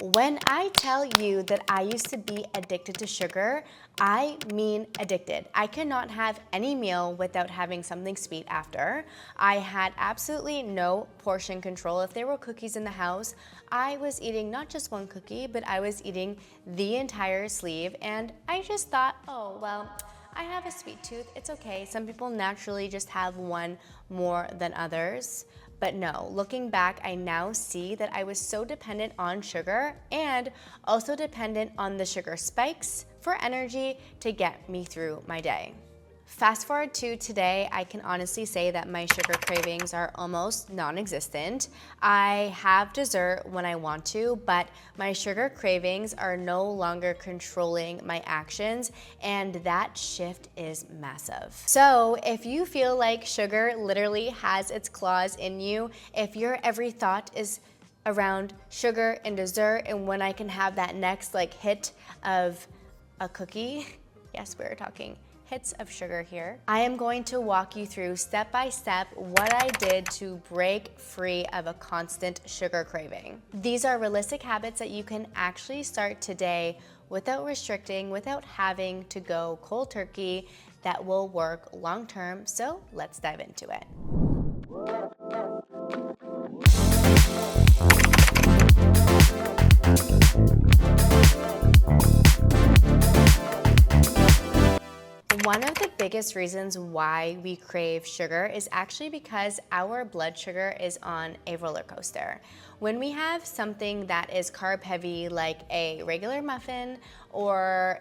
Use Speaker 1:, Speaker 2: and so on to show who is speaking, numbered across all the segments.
Speaker 1: When I tell you that I used to be addicted to sugar, I mean addicted. I cannot have any meal without having something sweet after. I had absolutely no portion control. If there were cookies in the house, I was eating not just one cookie, but I was eating the entire sleeve, and I just thought, oh, well, I have a sweet tooth, it's okay. Some people naturally just have one more than others. But no, looking back, I now see that I was so dependent on sugar and also dependent on the sugar spikes for energy to get me through my day. Fast forward to today, I can honestly say that my sugar cravings are almost non-existent. I have dessert when I want to, but my sugar cravings are no longer controlling my actions, and that shift is massive. So if you feel like sugar literally has its claws in you, if your every thought is around sugar and dessert and when I can have that next hit of a cookie, yes, we're talking hits of sugar here. I am going to walk you through step by step what I did to break free of a constant sugar craving. These are realistic habits that you can actually start today without restricting, without having to go cold turkey, that will work long term. So let's dive into it. One of the biggest reasons why we crave sugar is actually because our blood sugar is on a roller coaster. When we have something that is carb heavy like a regular muffin or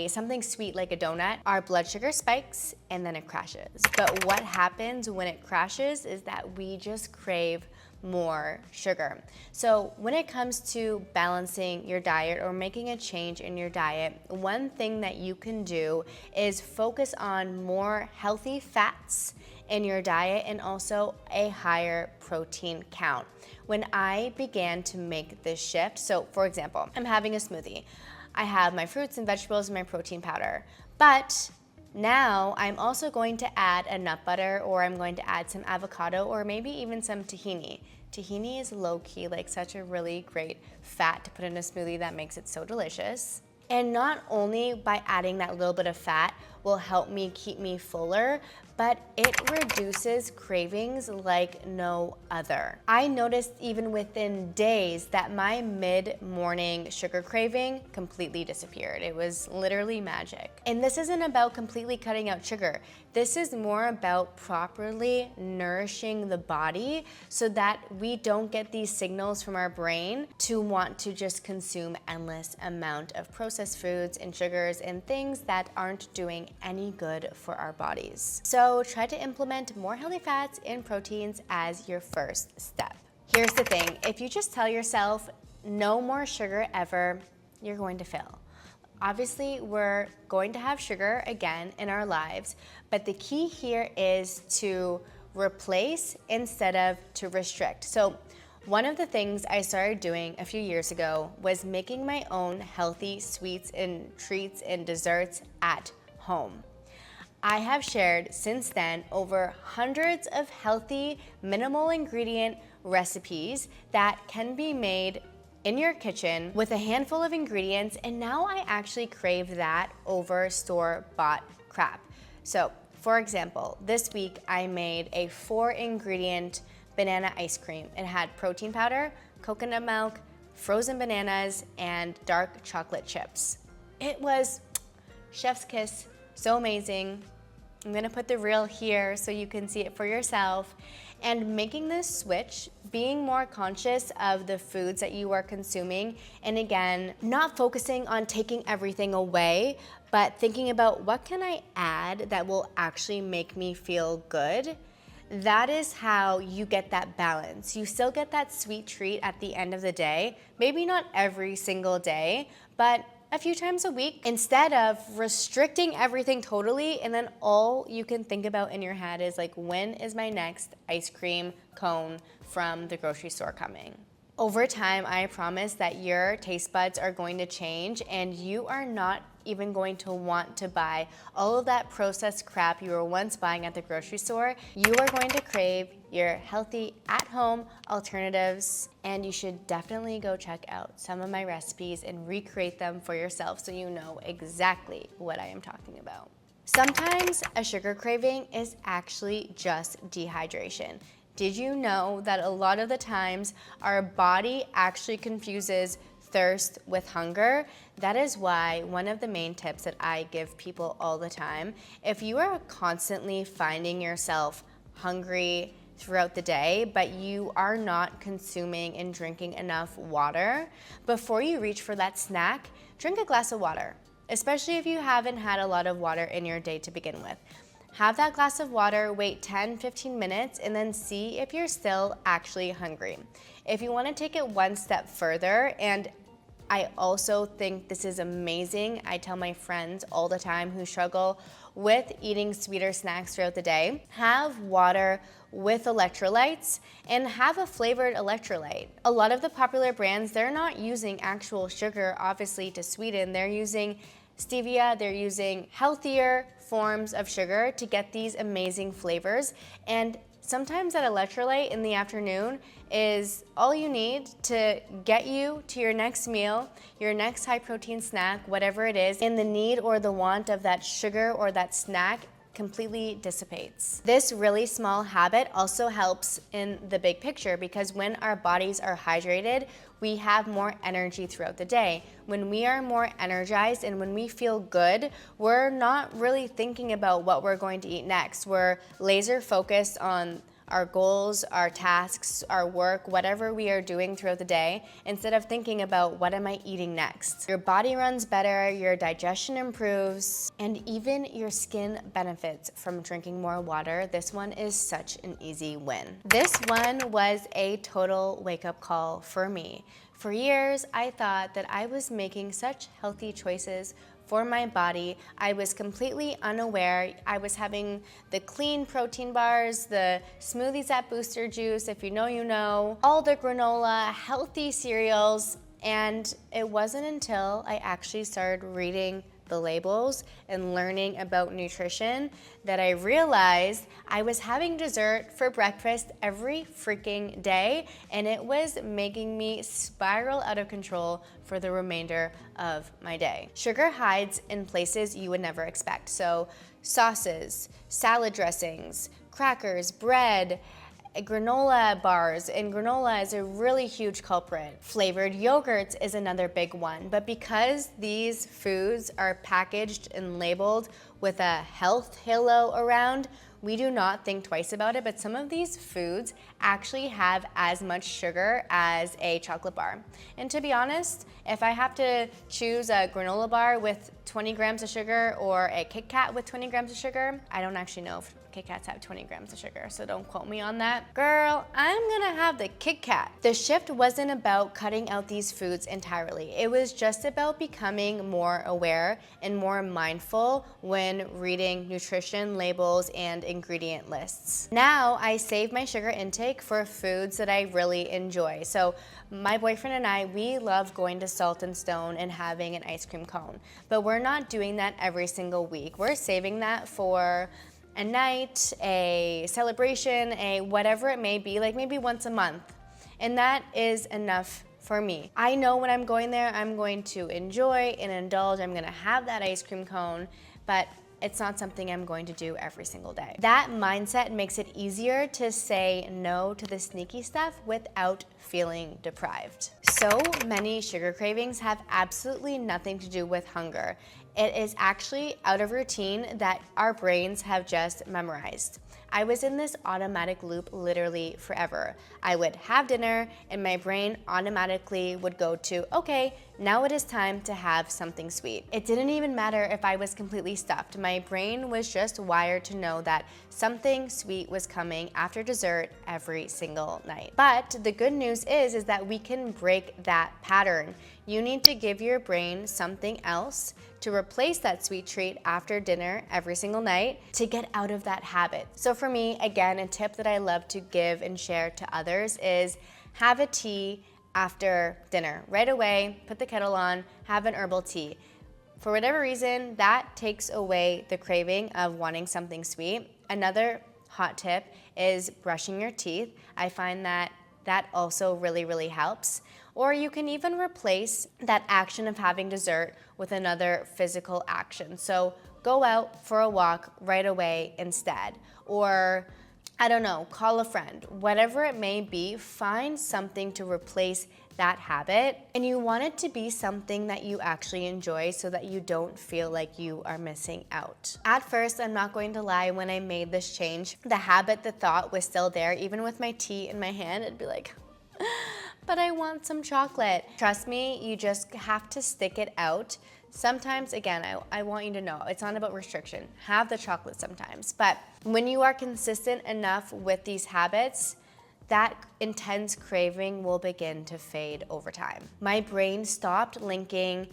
Speaker 1: something sweet like a donut, our blood sugar spikes and then it crashes. But what happens when it crashes is that we just crave more sugar. So when it comes to balancing your diet or making a change in your diet, one thing that you can do is focus on more healthy fats in your diet and also a higher protein count. When I began to make this shift, so for example, I'm having a smoothie. I have my fruits and vegetables and my protein powder, but now I'm also going to add a nut butter, or I'm going to add some avocado, or maybe even some tahini. Tahini is low-key such a really great fat to put in a smoothie that makes it so delicious. And not only by adding that little bit of fat will help me keep me fuller, but it reduces cravings like no other. I noticed even within days that my mid-morning sugar craving completely disappeared. It was literally magic. And this isn't about completely cutting out sugar. This is more about properly nourishing the body so that we don't get these signals from our brain to want to just consume endless amount of processed foods and sugars and things that aren't doing any good for our bodies. So try to implement more healthy fats and proteins as your first step. Here's the thing, if you just tell yourself no more sugar ever, you're going to fail. Obviously, we're going to have sugar again in our lives, but the key here is to replace instead of to restrict. So one of the things I started doing a few years ago was making my own healthy sweets and treats and desserts at home. I have shared since then over hundreds of healthy, minimal ingredient recipes that can be made in your kitchen with a handful of ingredients, and now I actually crave that over store-bought crap. So, for example, this week I made a 4-ingredient banana ice cream. It had protein powder, coconut milk, frozen bananas, and dark chocolate chips. It was chef's kiss, so amazing. I'm gonna put the reel here so you can see it for yourself. And making this switch, being more conscious of the foods that you are consuming, and again, not focusing on taking everything away, but thinking about what can I add that will actually make me feel good. That is how you get that balance. You still get that sweet treat at the end of the day, maybe not every single day, but a few times a week, instead of restricting everything totally and then all you can think about in your head is when is my next ice cream cone from the grocery store coming? Over time, I promise that your taste buds are going to change and you are not even going to want to buy all of that processed crap you were once buying at the grocery store. You are going to crave your healthy at-home alternatives, and you should definitely go check out some of my recipes and recreate them for yourself so you know exactly what I am talking about. Sometimes a sugar craving is actually just dehydration. Did you know that a lot of the times our body actually confuses thirst with hunger? That is why one of the main tips that I give people all the time, if you are constantly finding yourself hungry throughout the day, but you are not consuming and drinking enough water, before you reach for that snack, drink a glass of water, especially if you haven't had a lot of water in your day to begin with. Have that glass of water, wait 10-15 minutes, and then see if you're still actually hungry. If you want to take it one step further, and I also think this is amazing, I tell my friends all the time who struggle with eating sweeter snacks throughout the day, have water with electrolytes and have a flavored electrolyte. A lot of the popular brands, they're not using actual sugar, obviously, to sweeten. They're using stevia, they're using healthier forms of sugar to get these amazing flavors. And sometimes that electrolyte in the afternoon is all you need to get you to your next meal, your next high protein snack, whatever it is, and the need or the want of that sugar or that snack completely dissipates. This really small habit also helps in the big picture because when our bodies are hydrated, we have more energy throughout the day. When we are more energized and when we feel good, we're not really thinking about what we're going to eat next. We're laser focused on our goals, our tasks, our work, whatever we are doing throughout the day, instead of thinking about what am I eating next. Your body runs better, your digestion improves, and even your skin benefits from drinking more water. This one is such an easy win. This one was a total wake-up call for me. For years, I thought that I was making such healthy choices for my body. I was completely unaware. I was having the clean protein bars, the smoothies at Booster Juice, if you know, you know, all the granola, healthy cereals, and it wasn't until I actually started reading the labels and learning about nutrition that I realized I was having dessert for breakfast every freaking day, and it was making me spiral out of control for the remainder of my day. Sugar hides in places you would never expect. So sauces, salad dressings, crackers, bread, granola bars, and granola is a really huge culprit. Flavored yogurts is another big one, but because these foods are packaged and labeled with a health halo around, we do not think twice about it, but some of these foods actually have as much sugar as a chocolate bar. And to be honest, if I have to choose a granola bar with 20 grams of sugar or a Kit Kat with 20 grams of sugar, I don't actually know if Kit Kats have 20 grams of sugar, so don't quote me on that. Girl, I'm gonna have the Kit Kat. The shift wasn't about cutting out these foods entirely. It was just about becoming more aware and more mindful when reading nutrition labels and ingredient lists. Now I save my sugar intake for foods that I really enjoy. So my boyfriend and I, we love going to Salt and Stone and having an ice cream cone, but we're not doing that every single week. We're saving that for a night, a celebration, a whatever it may be, like maybe once a month. And that is enough for me. I know when I'm going there, I'm going to enjoy and indulge. I'm gonna have that ice cream cone, but it's not something I'm going to do every single day. That mindset makes it easier to say no to the sneaky stuff without feeling deprived. So many sugar cravings have absolutely nothing to do with hunger. It is actually out of routine that our brains have just memorized. I was in this automatic loop literally forever. I would have dinner and my brain automatically would go to, okay, now it is time to have something sweet. It didn't even matter if I was completely stuffed. My brain was just wired to know that something sweet was coming after dessert every single night. But the good news is that we can break that pattern. You need to give your brain something else to replace that sweet treat after dinner every single night to get out of that habit. So for me, again, a tip that I love to give and share to others is have a tea after dinner. Right away, put the kettle on, have an herbal tea. For whatever reason, that takes away the craving of wanting something sweet. Another hot tip is brushing your teeth. I find that that also really helps. Or you can even replace that action of having dessert with another physical action. So go out for a walk right away instead. Or, I don't know, call a friend. Whatever it may be, find something to replace that habit. And you want it to be something that you actually enjoy so that you don't feel like you are missing out. At first, I'm not going to lie, when I made this change, the habit, the thought was still there. Even with my tea in my hand, it'd be like, but I want some chocolate. Trust me, you just have to stick it out. Sometimes, again, I want you to know, it's not about restriction. Have the chocolate sometimes. But when you are consistent enough with these habits, that intense craving will begin to fade over time. My brain stopped linking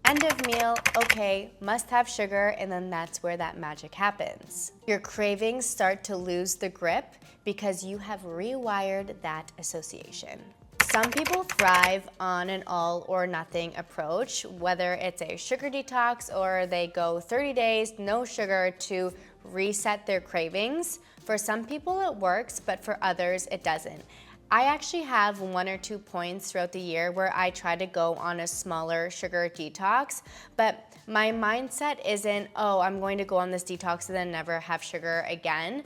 Speaker 1: end of meal, okay, must have sugar, and then that's where that magic happens. Your cravings start to lose the grip because you have rewired that association. Some people thrive on an all or nothing approach, whether it's a sugar detox or they go 30 days, no sugar to reset their cravings. For some people it works, but for others it doesn't. I actually have 1 or 2 points throughout the year where I try to go on a smaller sugar detox, but my mindset isn't, oh, I'm going to go on this detox and then never have sugar again.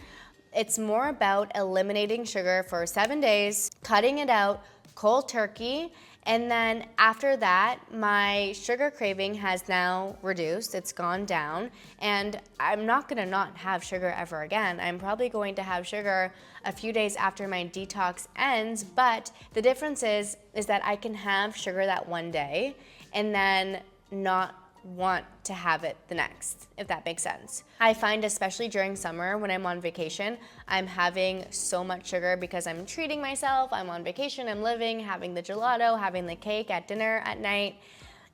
Speaker 1: It's more about eliminating sugar for 7 days, cutting it out, cold turkey, and then after that, my sugar craving has now reduced, it's gone down, and I'm not gonna not have sugar ever again. I'm probably going to have sugar a few days after my detox ends, but the difference is that I can have sugar that one day and then not want to have it the next, if that makes sense. I find especially during summer when I'm on vacation, I'm having so much sugar because I'm treating myself, I'm on vacation, I'm living, having the gelato, having the cake at dinner at night.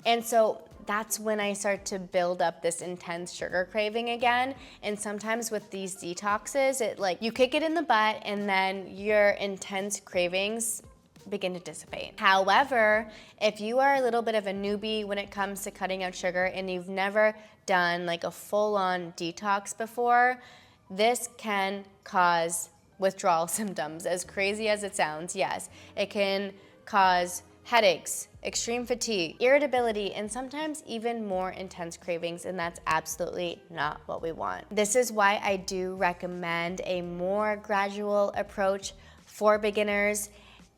Speaker 1: And so that's when I start to build up this intense sugar craving again. And sometimes with these detoxes, it like you kick it in the butt and then your intense cravings begin to dissipate. However, if you are a little bit of a newbie when it comes to cutting out sugar and you've never done like a full-on detox before, this can cause withdrawal symptoms. As crazy as it sounds, yes, it can cause headaches, extreme fatigue, irritability, and sometimes even more intense cravings, and that's absolutely not what we want. This is why I do recommend a more gradual approach for beginners.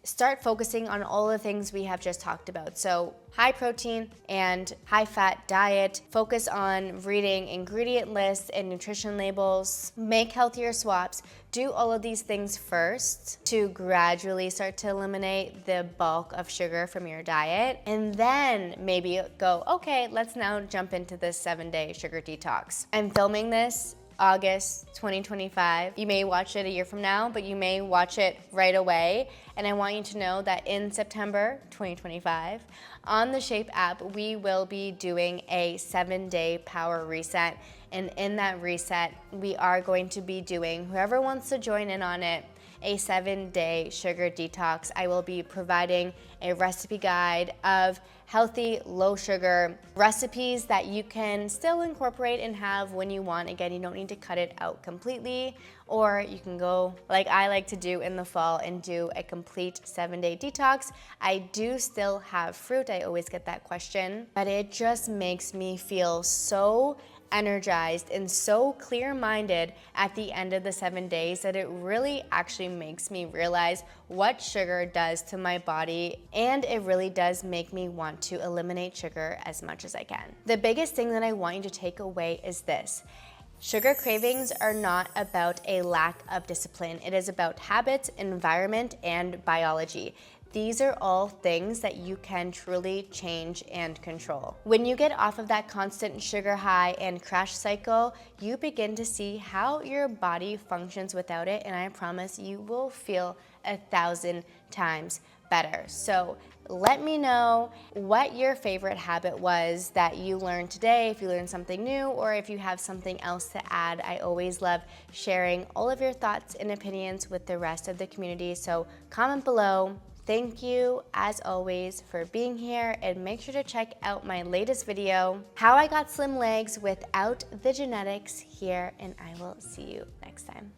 Speaker 1: Start focusing on all the things we have just talked about. So high protein and high fat diet, focus on reading ingredient lists and nutrition labels, make healthier swaps, do all of these things first to gradually start to eliminate the bulk of sugar from your diet. And then maybe go, okay, let's now jump into this 7-day sugar detox. I'm filming this August 2025. You may watch it a year from now, but you may watch it right away. And I want you to know that in September 2025, on the Shape app, we will be doing a 7-day power reset. And in that reset, we are going to be doing, whoever wants to join in on it, a 7-day sugar detox. I will be providing a recipe guide of healthy, low sugar recipes that you can still incorporate and have when you want. Again, you don't need to cut it out completely, or you can go like I like to do in the fall and do a complete 7-day detox. I do still have fruit. I always get that question, but it just makes me feel so energized and so clear-minded at the end of the 7 days that it really actually makes me realize what sugar does to my body, and it really does make me want to eliminate sugar as much as I can. The biggest thing that I want you to take away is this: sugar cravings are not about a lack of discipline. It is about habits, environment, and biology. These are all things that you can truly change and control. When you get off of that constant sugar high and crash cycle, you begin to see how your body functions without it, and I promise you will feel 1,000 times better. So let me know what your favorite habit was that you learned today, if you learned something new, or if you have something else to add. I always love sharing all of your thoughts and opinions with the rest of the community, so comment below. Thank you, as always, for being here, and make sure to check out my latest video, How I Got Slim Legs Without the Genetics, here, and I will see you next time.